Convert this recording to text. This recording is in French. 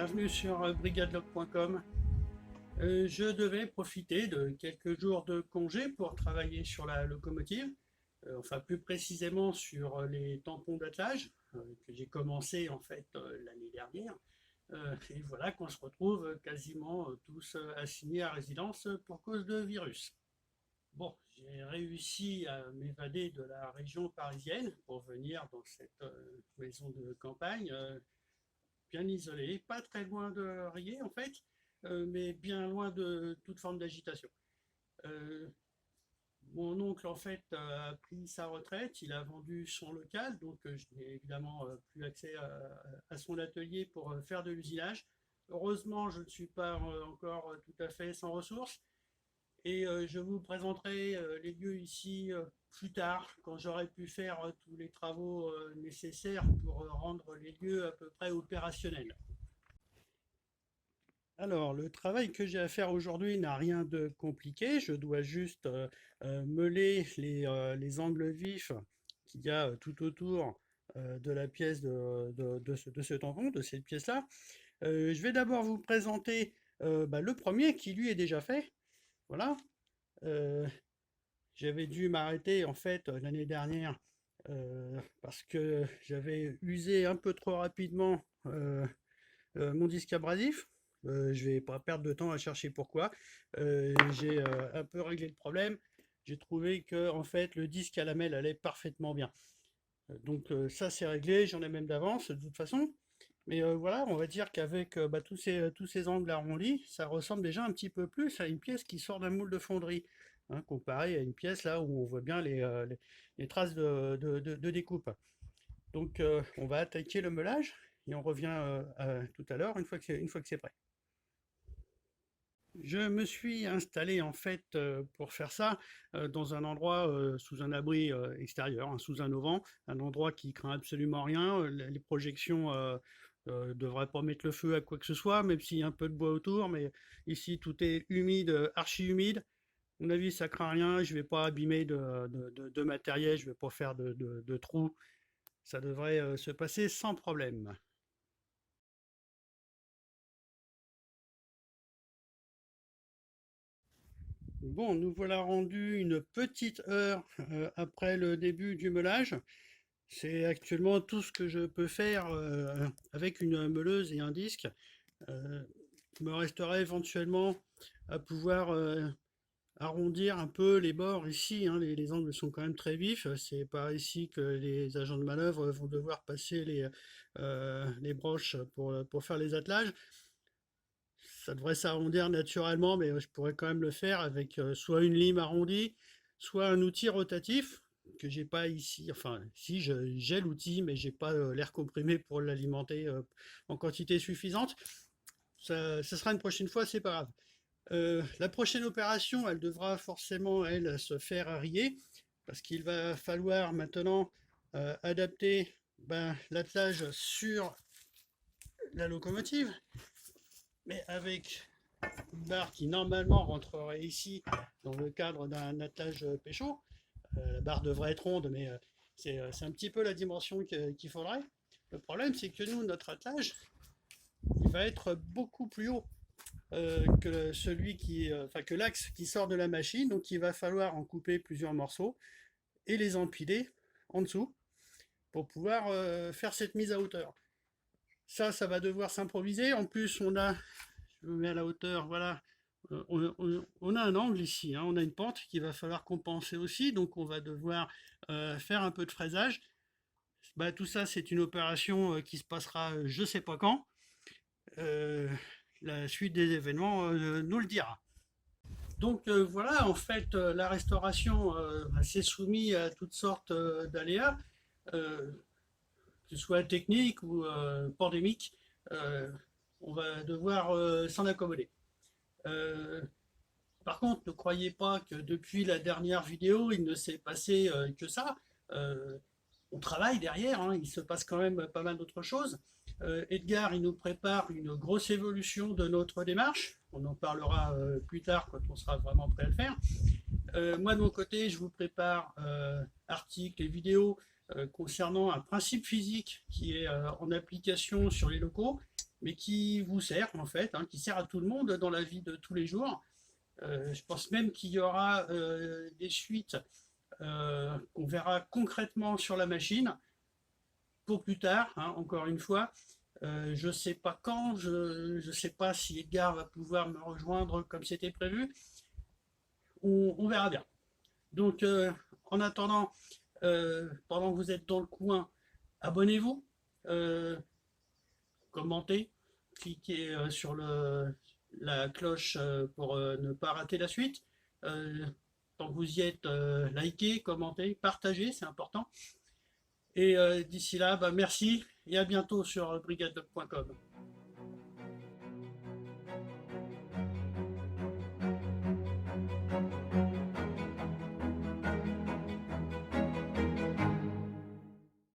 bienvenue sur brigadelog.com. Je devais profiter de quelques jours de congé pour travailler sur la locomotive, enfin plus précisément sur les tampons d'attelage que j'ai commencé en fait l'année dernière. Et voilà qu'on se retrouve quasiment tous assignés à résidence pour cause de virus. Bon, j'ai réussi à m'évader de la région parisienne pour venir dans cette maison de campagne, bien isolée, pas très loin de Riez en fait, mais bien loin de toute forme d'agitation. Euh, Mon oncle en fait a pris sa retraite, il a vendu son local, donc je n'ai évidemment plus accès à son atelier pour faire de l'usinage. Heureusement, je ne suis pas encore tout à fait sans ressources. Et je vous présenterai les lieux ici plus tard, quand j'aurai pu faire tous les travaux nécessaires pour rendre les lieux à peu près opérationnels. Alors, le travail que j'ai à faire aujourd'hui n'a rien de compliqué. Je dois juste meuler les angles vifs qu'il y a tout autour de la pièce de ce tampon, de cette pièce-là. Je vais d'abord vous présenter le premier qui lui est déjà fait. Voilà. Euh, J'avais dû m'arrêter en fait l'année dernière parce que j'avais usé un peu trop rapidement mon disque abrasif. Je vais pas perdre de temps à chercher pourquoi. J'ai un peu réglé le problème. J'ai trouvé que en fait le disque à lamelle allait parfaitement bien. Donc ça c'est réglé, j'en ai même d'avance de toute façon. Mais voilà, on va dire qu'avec tous ces angles arrondis, ça ressemble déjà un petit peu plus à une pièce qui sort d'un moule de fonderie, hein, comparé à une pièce là où on voit bien les traces de découpe. Donc on va attaquer le meulage et on revient tout à l'heure une fois que c'est prêt. Je me suis installé en fait pour faire ça dans un endroit sous un abri extérieur, hein, sous un auvent, un endroit qui craint absolument rien. Les projections devraient pas mettre le feu à quoi que ce soit, même s'il y a un peu de bois autour. Mais ici tout est humide, archi humide. À mon avis, ça craint rien. Je vais pas abîmer de matériel, je vais pas faire de trous. Ça devrait se passer sans problème. Bon, nous voilà rendus une petite heure après le début du meulage. C'est actuellement tout ce que je peux faire avec une meuleuse et un disque. Il me resterait éventuellement à pouvoir arrondir un peu les bords ici, hein. Les angles sont quand même très vifs. C'est par ici que les agents de manœuvre vont devoir passer les broches pour faire les attelages. Ça devrait s'arrondir naturellement, mais je pourrais quand même le faire avec soit une lime arrondie, soit un outil rotatif que j'ai pas ici. Enfin, si j'ai l'outil, mais j'ai pas l'air comprimé pour l'alimenter en quantité suffisante. Ça sera une prochaine fois, c'est pas grave. La prochaine opération, elle devra forcément, elle, se faire à Riez, parce qu'il va falloir maintenant adapter l'attelage sur la locomotive, mais avec une barre qui normalement rentrerait ici dans le cadre d'un attelage Peugeot. La barre devrait être ronde, mais c'est un petit peu la dimension qu'il faudrait. Le problème, c'est que nous, notre attelage, il va être beaucoup plus haut que que l'axe qui sort de la machine. Donc, il va falloir en couper plusieurs morceaux et les empiler en dessous pour pouvoir faire cette mise à hauteur. Ça va devoir s'improviser. En plus, je me mets à la hauteur, voilà. On a un angle ici, hein, on a une pente qu'il va falloir compenser aussi, donc on va devoir faire un peu de fraisage. Tout ça, c'est une opération qui se passera je sais pas quand. Euh, la suite des événements nous le dira. Donc voilà, en fait, la restauration s'est soumise à toutes sortes d'aléas, que ce soit technique ou pandémique. Euh, on va devoir s'en accommoder. Euh, Par contre, ne croyez pas que depuis la dernière vidéo, il ne s'est passé que ça. Euh, on travaille derrière, hein, il se passe quand même pas mal d'autres choses. Edgar, il nous prépare une grosse évolution de notre démarche. On en parlera plus tard quand on sera vraiment prêt à le faire. Moi, de mon côté, je vous prépare articles et vidéos concernant un principe physique qui est en application sur les locaux mais qui vous sert en fait, hein, qui sert à tout le monde dans la vie de tous les jours. Je pense même qu'il y aura des suites qu'on verra concrètement sur la machine pour plus tard, hein, encore une fois. Je ne sais pas quand, je ne sais pas si Edgar va pouvoir me rejoindre comme c'était prévu. On verra bien. Donc, en attendant, pendant que vous êtes dans le coin, abonnez-vous, euh, commentez, cliquez sur la cloche pour ne pas rater la suite. Euh, Tant que vous y êtes, likez, commentez, partagez, c'est important. Et d'ici là, bah, merci et à bientôt sur brigadedoc.com.